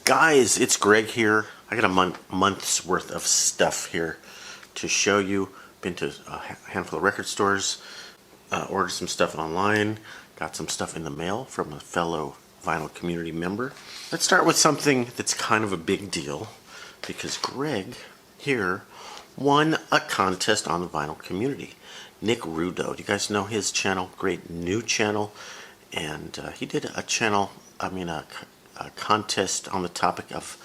Guys, it's Greg here. I got a month's worth of stuff here to show you. Been to a handful of record stores, ordered some stuff online, got some stuff in the mail from a fellow vinyl community member. Let's start with something that's kind of a big deal because Greg here won a contest on the vinyl community. Nick Rudo, do you guys know his channel? Great new channel. And he did a contest on the topic of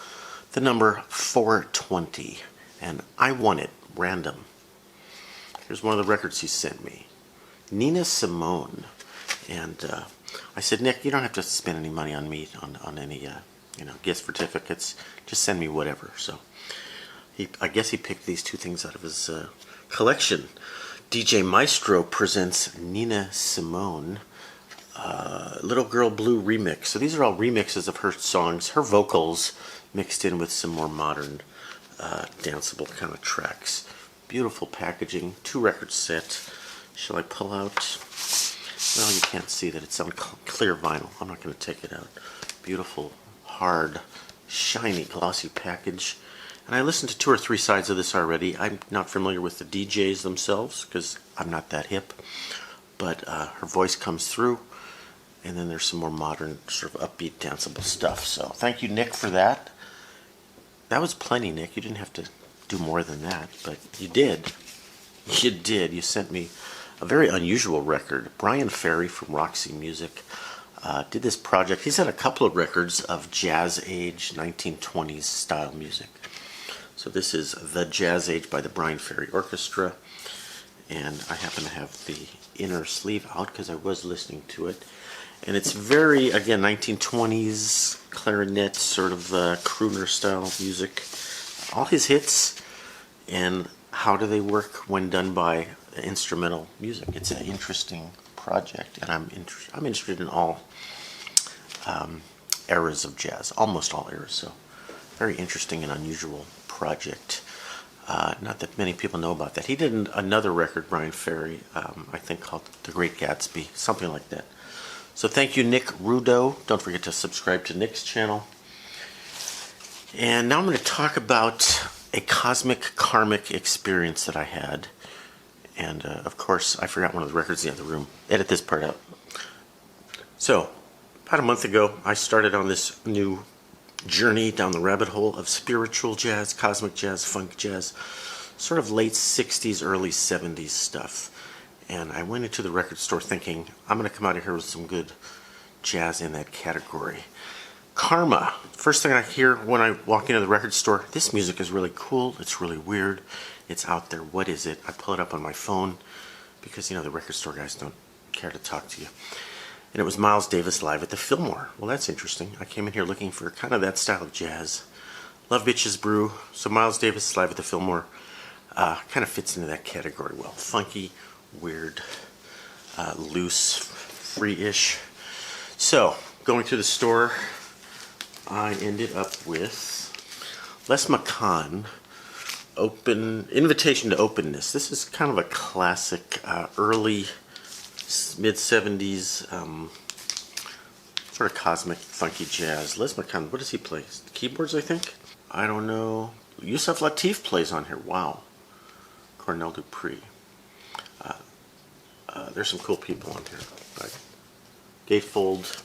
the number 420, and I won it random. Here's one of the records he sent me, Nina Simone, and I said, Nick, you don't have to spend any money on me on any gift certificates. Just send me whatever. So I guess he picked these two things out of his collection. DJ Maestro presents Nina Simone. Little Girl Blue remix. So these are all remixes of her songs, her vocals mixed in with some more modern danceable kind of tracks. Beautiful packaging, 2 record set. Shall I pull out? Well, you can't see that it's on clear vinyl. I'm not going to take it out. Beautiful, hard, shiny, glossy package. And I listened to 2 or 3 sides of this already. I'm not familiar with the DJs themselves because I'm not that hip. But her voice comes through. And then there's some more modern, sort of upbeat, danceable stuff. So thank you, Nick, for that. That was plenty, Nick. You didn't have to do more than that, but you did. You did. You sent me a very unusual record. Brian Ferry from Roxy Music did this project. He's had a couple of records of Jazz Age, 1920s style music. So this is The Jazz Age by the Brian Ferry Orchestra. And I happen to have the inner sleeve out because I was listening to it. And it's very, again, 1920s clarinet, sort of crooner style music. All his hits, and how do they work when done by instrumental music? It's an interesting project, and I'm interested in all eras of jazz, almost all eras. So, very interesting and unusual project. Not that many people know about that. He did another record, Brian Ferry, I think called The Great Gatsby, something like that. So thank you, Nick Rudo. Don't forget to subscribe to Nick's channel. And now I'm going to talk about a cosmic, karmic experience that I had. And of course, I forgot one of the records in the other room. Edit this part out. So, about a month ago, I started on this new journey down the rabbit hole of spiritual jazz, cosmic jazz, funk jazz, sort of late 60s, early 70s stuff. And I went into the record store thinking, I'm going to come out of here with some good jazz in that category. Karma. First thing I hear when I walk into the record store, this music is really cool, it's really weird, it's out there, what is it? I pull it up on my phone because, the record store guys don't care to talk to you. And it was Miles Davis live at the Fillmore. Well, that's interesting. I came in here looking for kind of that style of jazz. Love Bitches Brew. So Miles Davis live at the Fillmore kind of fits into that category well. Funky, weird, loose, free-ish. So, going to the store, I ended up with Les McCann, Invitation to Openness. This is kind of a classic, early, mid-70s, sort of cosmic, funky jazz. Les McCann, what does he play? Keyboards, I think? I don't know. Yusuf Lateef plays on here. Wow. Cornell Dupree. There's some cool people on here. Like Gatefold.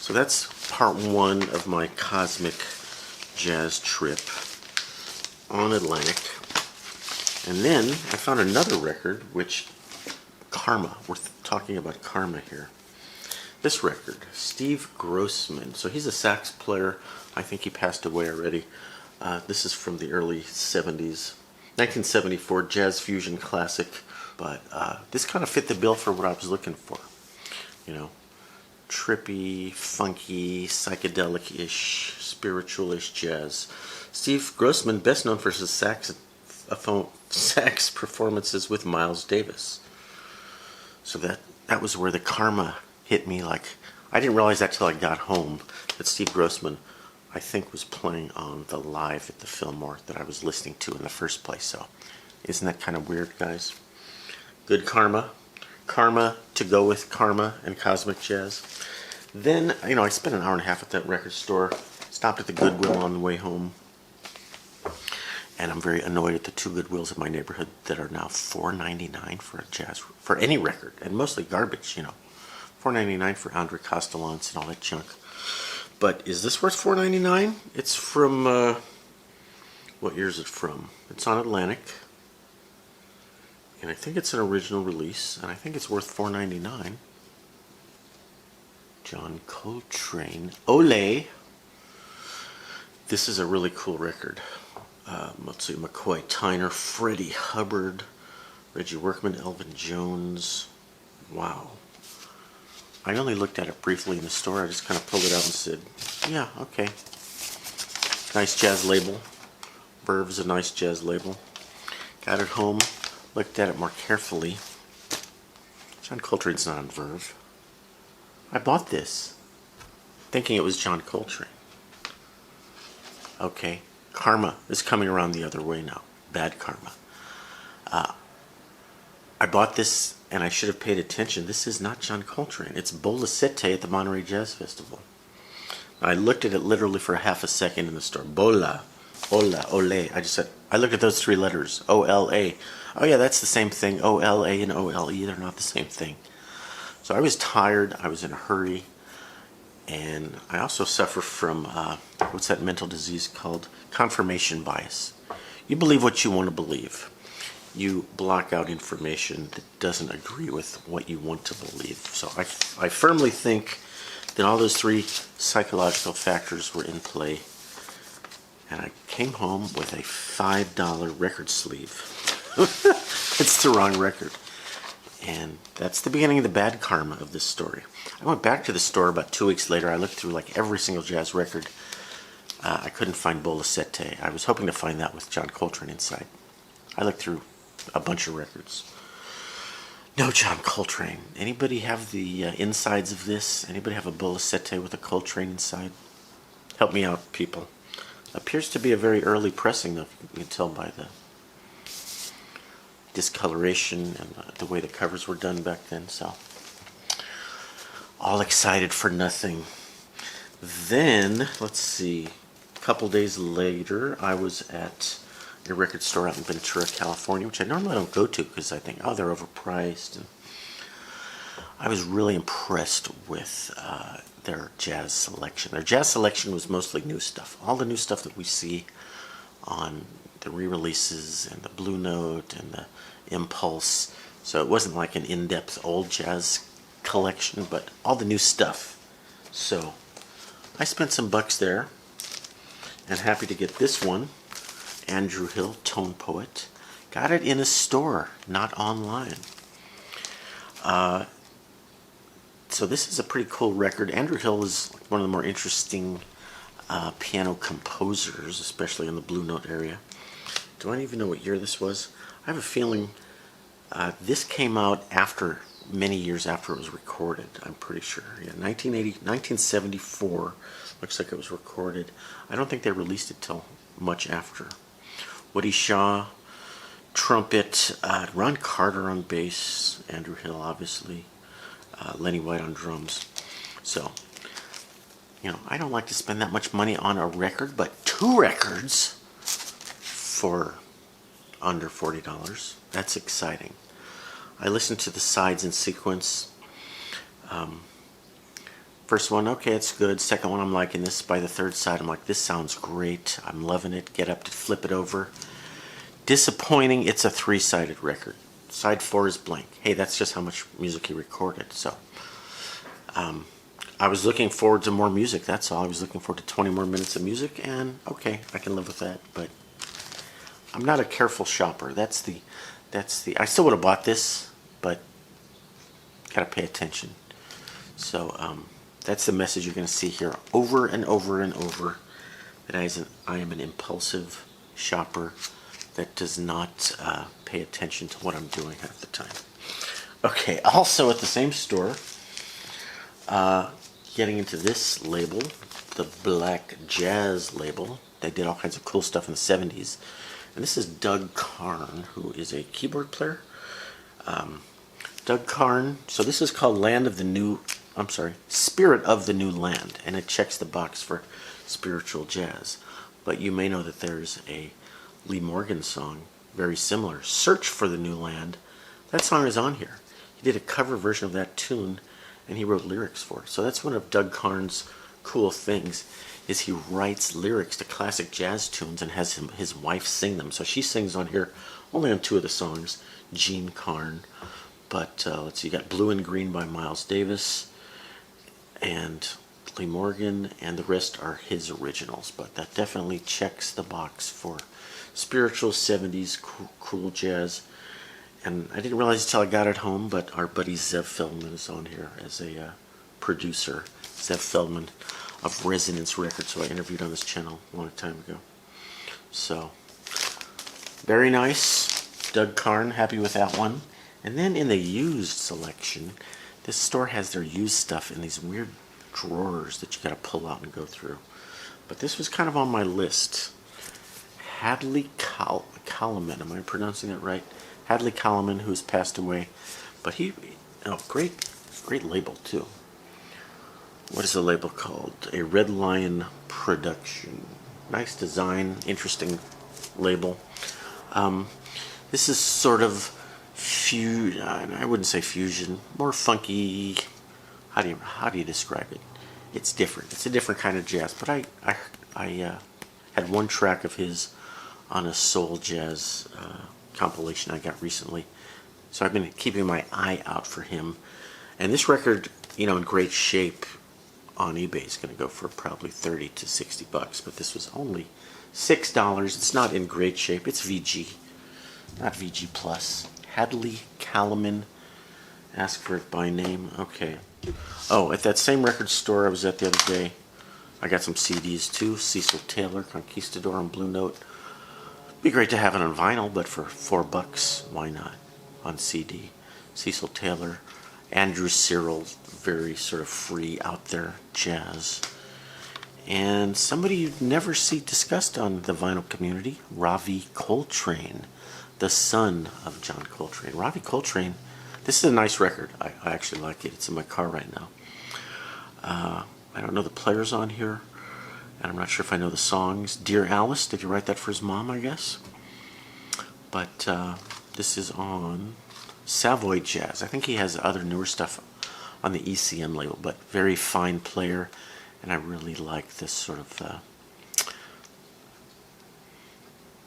So that's part 1 of my cosmic jazz trip on Atlantic. And then I found another record, which Karma. We're talking about Karma here. This record, Steve Grossman. So he's a sax player. I think he passed away already. This is from the early 70s. 1974 jazz fusion classic. But this kind of fit the bill for what I was looking for. Trippy, funky, psychedelic-ish, spiritual-ish jazz. Steve Grossman, best known for his sax performances with Miles Davis. So that was where the Karma hit me. Like, I didn't realize that till I got home, that Steve Grossman, I think, was playing on the live at the Fillmore that I was listening to in the first place. So isn't that kind of weird, guys? Good Karma. Karma to go with Karma and cosmic jazz. Then, I spent an hour and a half at that record store. It's Stopped at the Goodwill on the way home. And I'm very annoyed at the two Goodwills in my neighborhood that are now $4.99 for a jazz, for any record, and mostly garbage, you know. $4.99 for Andre Castellans and all that junk. But is this worth $4.99? It's from, what year is it from? It's on Atlantic. And I think it's an original release, and I think it's worth $4.99. John Coltrane. Ole! This is a really cool record. Let's see, McCoy Tyner, Freddie Hubbard, Reggie Workman, Elvin Jones. Wow. I only looked at it briefly in the store. I just kind of pulled it out and said, yeah, okay. Nice jazz label. Verve's a nice jazz label. Got it home, looked at it more carefully. John Coltrane's not on Verve. I bought this thinking it was John Coltrane. Okay. Karma is coming around the other way now. Bad karma. I bought this and I should have paid attention. This is not John Coltrane. It's Bola Sette at the Monterey Jazz Festival. I looked at it literally for half a second in the store. Bola, Ola, Ole. I looked at those three letters. O-L-A. Oh yeah, that's the same thing. O-L-A and O-L-E, they're not the same thing. So I was tired. I was in a hurry. And I also suffer from, what's that mental disease called? Confirmation bias. You believe what you want to believe. You block out information that doesn't agree with what you want to believe. So I firmly think that all those three psychological factors were in play. And I came home with a $5 record sleeve. It's the wrong record. And that's the beginning of the bad karma of this story. I went back to the store about 2 weeks later. I looked through like every single jazz record. I couldn't find Bola Sette. I was hoping to find that with John Coltrane inside. I looked through a bunch of records. No John Coltrane. Anybody have the insides of this? Anybody have a Bola Sette with a Coltrane inside? Help me out, people. Appears to be a very early pressing, though. You can tell by the discoloration and the way the covers were done back then. So all excited for nothing. Then, let's see, a couple days later, I was at a record store out in Ventura, California, which I normally don't go to because I think, oh, they're overpriced. And I was really impressed with their jazz selection. Their jazz selection was mostly new stuff. All the new stuff that we see on the re-releases and the Blue Note and the Impulse. So it wasn't like an in-depth old jazz collection, but all the new stuff. So I spent some bucks there and happy to get this one. Andrew Hill, Tone Poet. Got it in a store, not online. So this is a pretty cool record. Andrew Hill is one of the more interesting piano composers, especially in the Blue Note area. Do I even know what year this was? I have a feeling this came out after, many years after it was recorded, I'm pretty sure. Yeah, 1974 looks like it was recorded. I don't think they released it till much after. Woody Shaw, trumpet, Ron Carter on bass, Andrew Hill obviously, Lenny White on drums. So, you know, I don't like to spend that much money on a record, but two records for under $40. That's exciting. I listened to the sides in sequence. First one, okay, it's good. Second one, I'm liking this. By the third side, I'm like, this sounds great. I'm loving it. Get up to flip it over. Disappointing, it's a three-sided record. Side 4 is blank. Hey, that's just how much music he recorded. So, I was looking forward to more music. That's all. I was looking forward to 20 more minutes of music, and okay, I can live with that. But I'm not a careful shopper. That's the. I still would have bought this, but gotta pay attention. So that's the message you're going to see here over and over and over. That I am an impulsive shopper that does not pay attention to what I'm doing half the time. Okay, also at the same store, getting into this label, the Black Jazz label. They did all kinds of cool stuff in the 70s. And this is Doug Karn, who is a keyboard player. Doug Karn, so this is called Land of the New I'm sorry, Spirit of the New Land, and it checks the box for spiritual jazz. But you may know that there's a Lee Morgan song very similar, Search for the New Land. That song is on here. He did a cover version of that tune, and he wrote lyrics for it. So that's one of Doug Carn's cool things, is he writes lyrics to classic jazz tunes and has his wife sing them. So she sings on here only on 2 of the songs, Jean Carn. But let's see, you got Blue and Green by Miles Davis and Lee Morgan, and the rest are his originals. But that definitely checks the box for spiritual 70s cool jazz. And I didn't realize until I got it home, but our buddy Zev Feldman is on here as a producer. Zev Feldman of Resonance Records, who I interviewed on this channel a long time ago. So, very nice. Doug Carn, happy with that one. And then in the used selection, this store has their used stuff in these weird drawers that you gotta pull out and go through. But this was kind of on my list. Hadley Kalaman, am I pronouncing that right? Hadley Kalaman, who's passed away. But great label too. What is the label called? A Red Lion Production. Nice design, interesting label. This is sort of I wouldn't say fusion, more funky. How do you describe it? It's different. It's a different kind of jazz. But I had one track of his on a soul jazz compilation I got recently, so I've been keeping my eye out for him. And this record, in great shape on eBay is going to go for probably 30 to 60 bucks. But this was only $6. It's not in great shape. It's VG, not VG Plus. Hadley Kalaman. Ask for it by name. Okay. Oh, at that same record store I was at the other day, I got some CDs too. Cecil Taylor, Conquistador on Blue Note. Be great to have it on vinyl, but for $4, why not? On CD. Cecil Taylor, Andrew Cyril, very sort of free, out there jazz. And somebody you'd never see discussed on the vinyl community, Ravi Coltrane, the son of John Coltrane. Ravi Coltrane, this is a nice record. I actually like it. It's in my car right now. I don't know the players on here, and I'm not sure if I know the songs. Dear Alice, did you write that for his mom, I guess? But this is on Savoy Jazz. I think he has other newer stuff on the ECM label, but very fine player, and I really like this sort of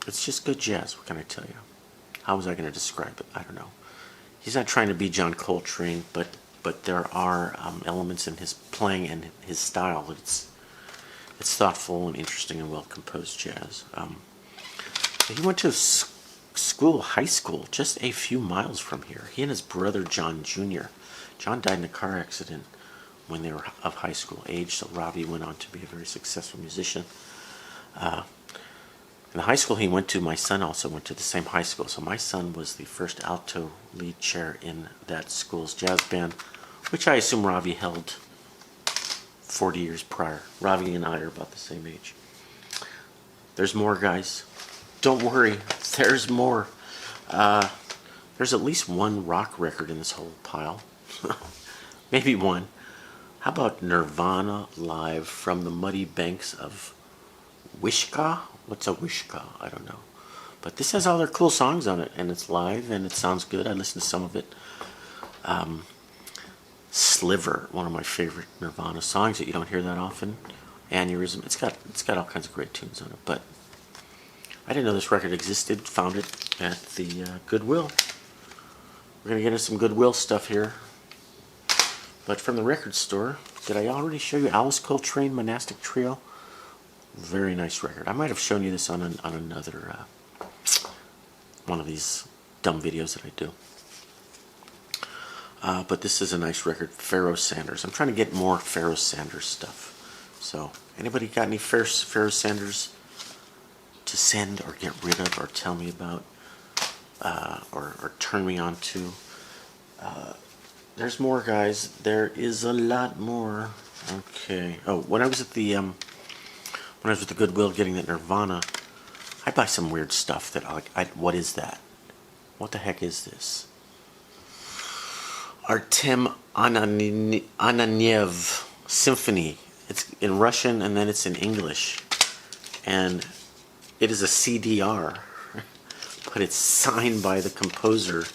it's just good jazz. What can I tell you? How was I going to describe it? I don't know. He's not trying to be John Coltrane, but there are elements in his playing and his style. It's thoughtful and interesting and well composed jazz. He went to high school, just a few miles from here. He and his brother John Jr. John died in a car accident when they were of high school age, so Ravi went on to be a very successful musician. In the high school he went to, my son also went to the same high school. So my son was the first alto lead chair in that school's jazz band, which I assume Ravi held 40 years prior. Ravi and I are about the same age. There's more, guys. Don't worry, there's more. There's at least one rock record in this whole pile. Maybe one. How about Nirvana live from the muddy banks of Wishkah? What's a Wishkah? I don't know. But this has all their cool songs on it, and it's live, and it sounds good. I listened to some of it. Sliver, one of my favorite Nirvana songs that you don't hear that often. Aneurysm. It's got all kinds of great tunes on it. But I didn't know this record existed. Found it at the Goodwill. We're gonna get into some Goodwill stuff here. But from the record store, did I already show you Alice Coltrane Monastic Trio? Very nice record. I might have shown you this on another one of these dumb videos that I do. But this is a nice record. Pharoah Sanders. I'm trying to get more Pharoah Sanders stuff. So, anybody got any Pharoah Sanders to send or get rid of or tell me about or turn me on to? There's more, guys. There is a lot more. Okay. Oh, when I was at the Goodwill getting that Nirvana, I buy some weird stuff that what is that? What the heck is this? Artem Ananiev Symphony. It's in Russian and then it's in English. And it is a CDR, but it's signed by the composer.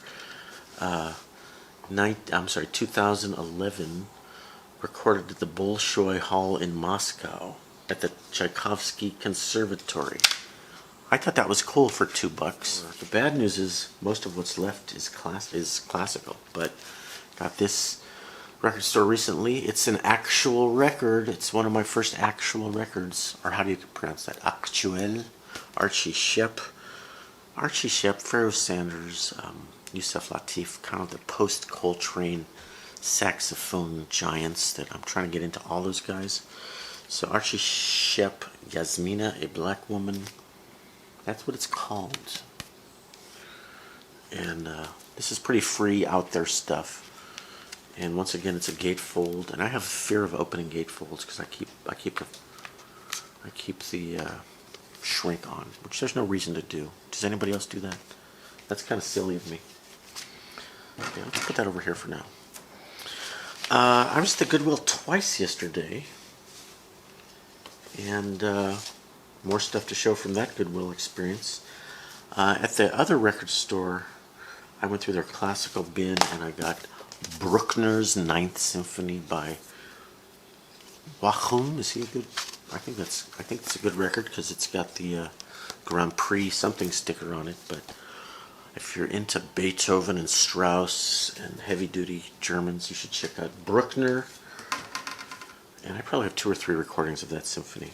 2011, recorded at the Bolshoi Hall in Moscow at the Tchaikovsky Conservatory. I thought that was cool for $2. The bad news is most of what's left is classical, but got this record store recently. It's an actual record. It's one of my first actual records, or how do you pronounce that? Actuel. Archie Shepp, Pharoah Sanders, Yusef Lateef, kind of the post-Coltrane saxophone giants that I'm trying to get into all those guys. So Archie Shepp, Yasmina, a Black Woman. That's what it's called. And this is pretty free, out there stuff. And once again, it's a gatefold, and I have fear of opening gatefolds because I keep the shrink on, which there's no reason to do. Does anybody else do that? That's kind of silly of me. Okay, let's put that over here for now. I was at the Goodwill twice yesterday, and more stuff to show from that Goodwill experience. At the other record store, I went through their classical bin and I got Bruckner's Ninth Symphony by Wachum. Is he a good? I think it's a good record because it's got the Grand Prix something sticker on it. But if you're into Beethoven and Strauss and heavy-duty Germans, you should check out Bruckner. And I probably have 2 or 3 recordings of that symphony.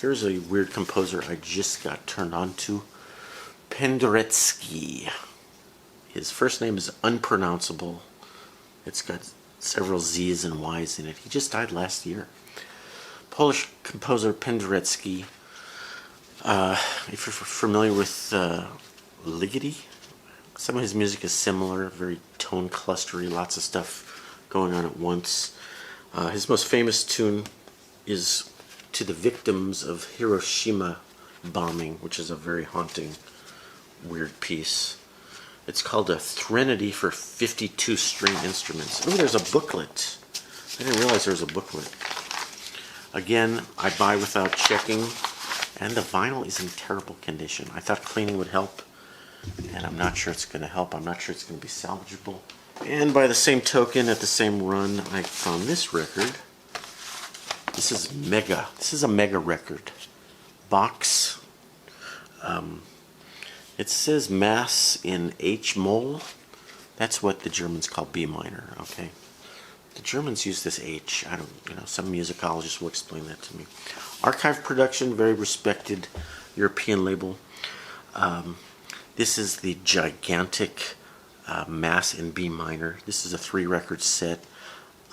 Here's a weird composer I just got turned on to, Penderecki. His first name is unpronounceable. It's got several Z's and Y's in it. He just died last year. Polish composer Penderecki. If you're familiar with Ligeti, some of his music is similar, very tone clustery, lots of stuff going on at once. His most famous tune is To the Victims of Hiroshima Bombing, which is a very haunting, weird piece. It's called a Threnody for 52 string instruments. Oh, there's a booklet. I didn't realize there was a booklet. Again, I buy without checking, and the vinyl is in terrible condition. I thought cleaning would help, and I'm not sure it's going to help. I'm not sure it's going to be salvageable. And by the same token, at the same run, I found this record. This is mega. This is a mega record. Box. It says Mass in H mol. That's what the Germans call B minor, okay? The Germans use this H. I don't, some musicologists will explain that to me. Archive production, very respected European label. This is the gigantic Mass in B minor. This is a 3-record set,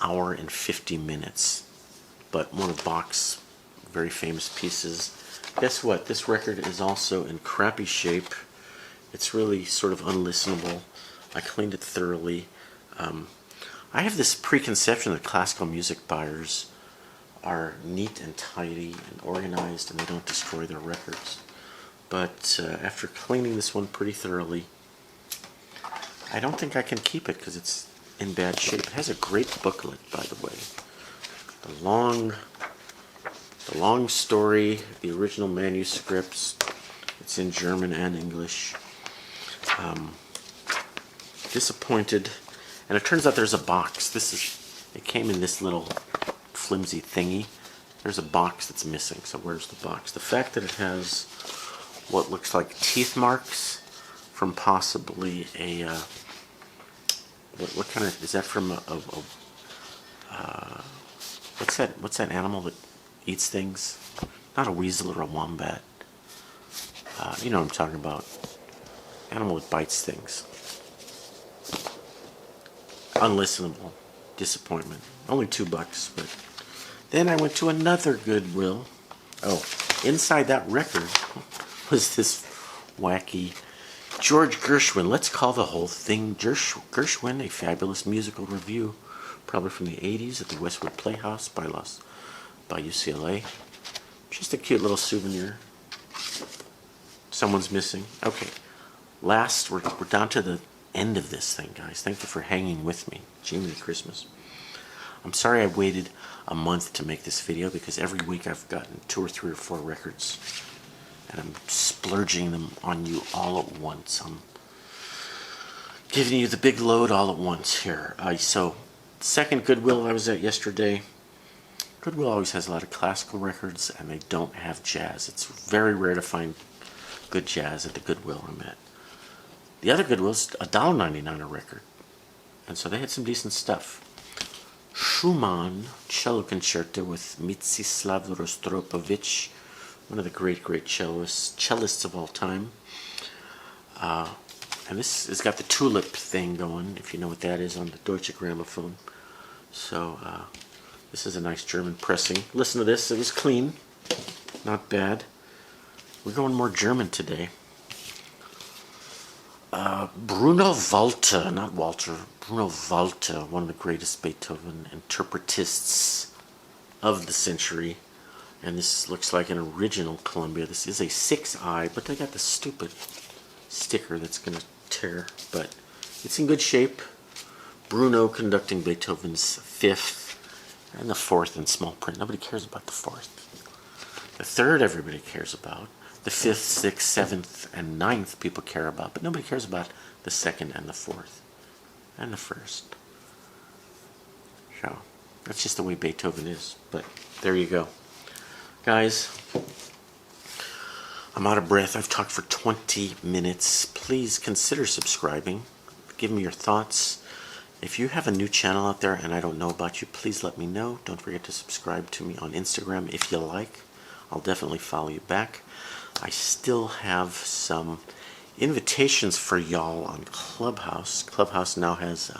hour and 50 minutes. But one of Bach's very famous pieces. Guess what? This record is also in crappy shape. It's really sort of unlistenable. I cleaned it thoroughly. I have this preconception that classical music buyers are neat and tidy and organized and they don't destroy their records. But after cleaning this one pretty thoroughly, I don't think I can keep it because it's in bad shape. It has a great booklet, by the way. The long story, the original manuscripts. It's in German and English. Disappointed. And it turns out there's a box. It came in this little flimsy thingy. There's a box that's missing. So where's the box? The fact that it has what looks like teeth marks from possibly a what kind of, is that from what's that animal that eats things? Not a weasel or a wombat. You know what I'm talking about. Animal that bites things. Unlistenable. Disappointment. Only $2, but then I went to another Goodwill. Oh, inside that record was this wacky George Gershwin. Let's call the whole thing Gershwin, a fabulous musical review, probably from the 80s at the Westwood Playhouse by UCLA. Just a cute little souvenir. Someone's missing. Okay, last we're down to the end of this thing, guys. Thank you for hanging with me. Jiminy Christmas. I'm sorry I waited a month to make this video because every week I've gotten 2 or 3 or 4 records and I'm splurging them on you all at once. I'm giving you the big load all at once here. So, second Goodwill I was at yesterday. Goodwill always has a lot of classical records and they don't have jazz. It's very rare to find good jazz at the Goodwill I'm at. The other Goodwill's $1.99 a record. And so they had some decent stuff. Schumann Cello Concerto with Mstislav Rostropovich, one of the great cellists of all time. And this has got the tulip thing going, if you know what that is, on the Deutsche Grammophon. So this is a nice German pressing. Listen to this, it was clean, not bad. We're going more German today. Bruno Walter, not Walter, Bruno Walter, one of the greatest Beethoven interpretists of the century. And this looks like an original Columbia. This is a 6i, but they got the stupid sticker that's going to tear. But it's in good shape. Bruno conducting Beethoven's 5th and the 4th in small print. Nobody cares about the 4th. The 3rd everybody cares about. The 5th, 6th, 7th, and 9th people care about, but nobody cares about the 2nd and the 4th and the 1st. So that's just the way Beethoven is. But there you go. Guys, I'm out of breath. I've talked for 20 minutes. Please consider subscribing. Give me your thoughts. If you have a new channel out there and I don't know about you, please let me know. Don't forget to subscribe to me on Instagram if you like. I'll definitely follow you back. I still have some invitations for y'all on Clubhouse. Clubhouse now has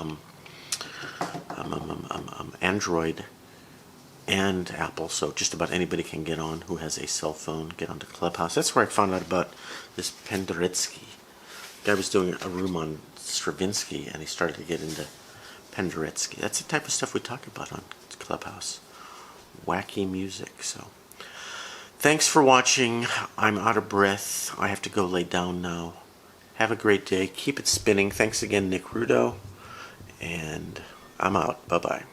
Android and Apple, so just about anybody can get on who has a cell phone, get onto Clubhouse. That's where I found out about this Penderecki. The guy was doing a room on Stravinsky, and he started to get into Penderecki. That's the type of stuff we talk about on Clubhouse. Wacky music, so... Thanks for watching. I'm out of breath. I have to go lay down now. Have a great day. Keep it spinning. Thanks again, Nick Rudo. And I'm out. Bye-bye.